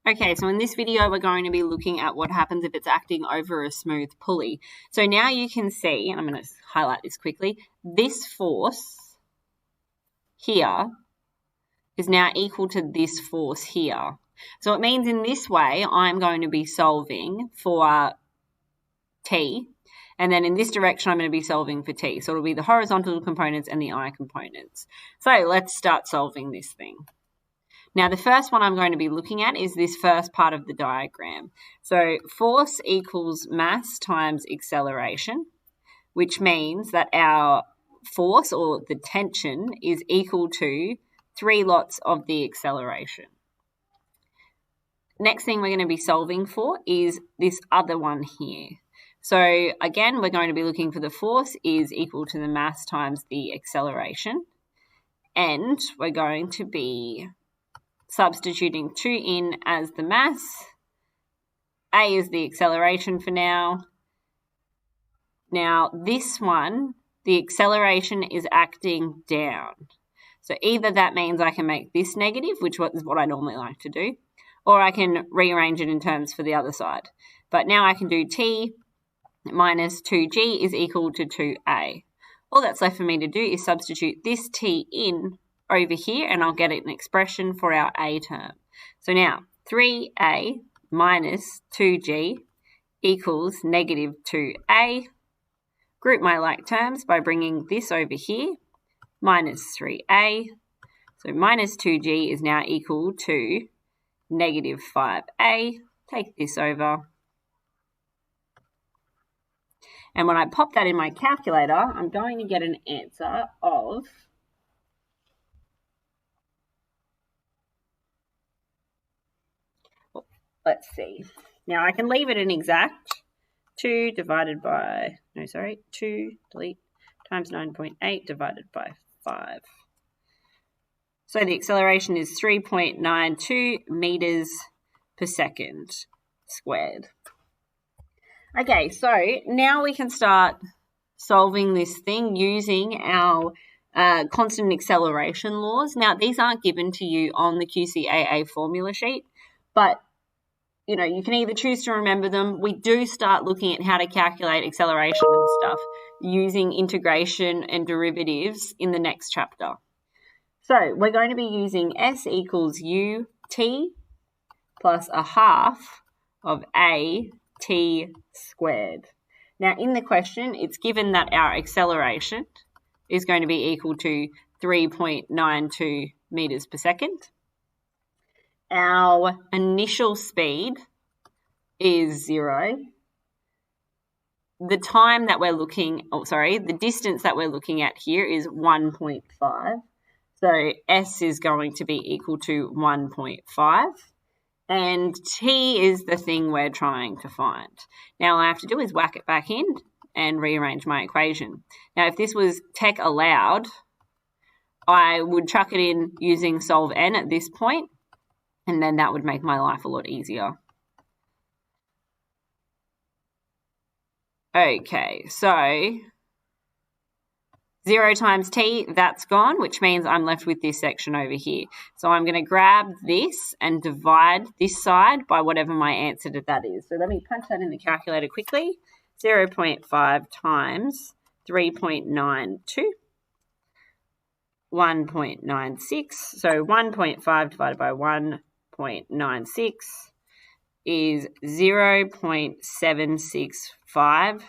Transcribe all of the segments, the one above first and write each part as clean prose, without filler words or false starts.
Okay, so in this video, we're going to be looking at what happens if it's acting over a smooth pulley. So now you can see, and I'm going to highlight this quickly, this force here is now equal to this force here. So it means in this way, I'm going to be solving for T, and then in this direction, I'm going to be solving for T. So it'll be the horizontal components and the I components. So let's start solving this thing. Now, the first one I'm going to be looking at is this first part of the diagram. So force equals mass times acceleration, which means that our force or the tension is equal to 3 lots of the acceleration. Next thing we're going to be solving for is this other one here. So again, we're going to be looking for the force is equal to the mass times the acceleration. And we're going to be substituting 2 in as the mass. A is the acceleration for now. Now this one, the acceleration is acting down. So either that means I can make this negative, which is what I normally like to do, or I can rearrange it in terms for the other side. But now I can do T minus 2G is equal to 2A. All that's left for me to do is substitute this T in over here, and I'll get an expression for our A term. So now 3A minus 2G equals negative 2A. Group my like terms by bringing this over here, minus 3A. So minus 2G is now equal to negative 5A. Take this over. And when I pop that in my calculator, I'm going to get an answer of let's see. Now I can leave it an exact 2 divided by, 2, delete, times 9.8 divided by 5. So the acceleration is 3.92 meters per second squared. Okay, so now we can start solving this thing using our constant acceleration laws. Now, these aren't given to you on the QCAA formula sheet, but you can either choose to remember them. We do start looking at how to calculate acceleration and stuff using integration and derivatives in the next chapter. So we're going to be using S equals UT plus a half of AT squared. Now in the question, it's given that our acceleration is going to be equal to 3.92 meters per second. Our initial speed is 0. The time that we're looking, the distance that we're looking at here is 1.5. So S is going to be equal to 1.5. And T is the thing we're trying to find. Now all I have to do is whack it back in and rearrange my equation. Now if this was tech allowed, I would chuck it in using solve N at this point, and then that would make my life a lot easier. Okay, so 0 times T, that's gone, which means I'm left with this section over here. So I'm going to grab this and divide this side by whatever my answer to that is. So let me punch that in the calculator quickly. 0.5 times 3.92. 1.96. So 1.5 divided by 1.96 is 0.765.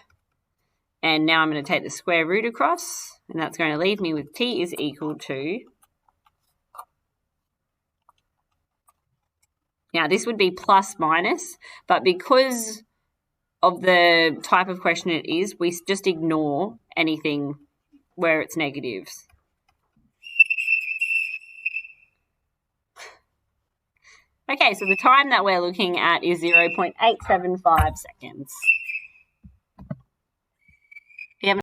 And now I'm going to take the square root across, and that's going to leave me with T is equal to, now this would be plus minus, but because of the type of question it is, we just ignore anything where it's negatives. Okay, so the time that we're looking at is 0.875 seconds.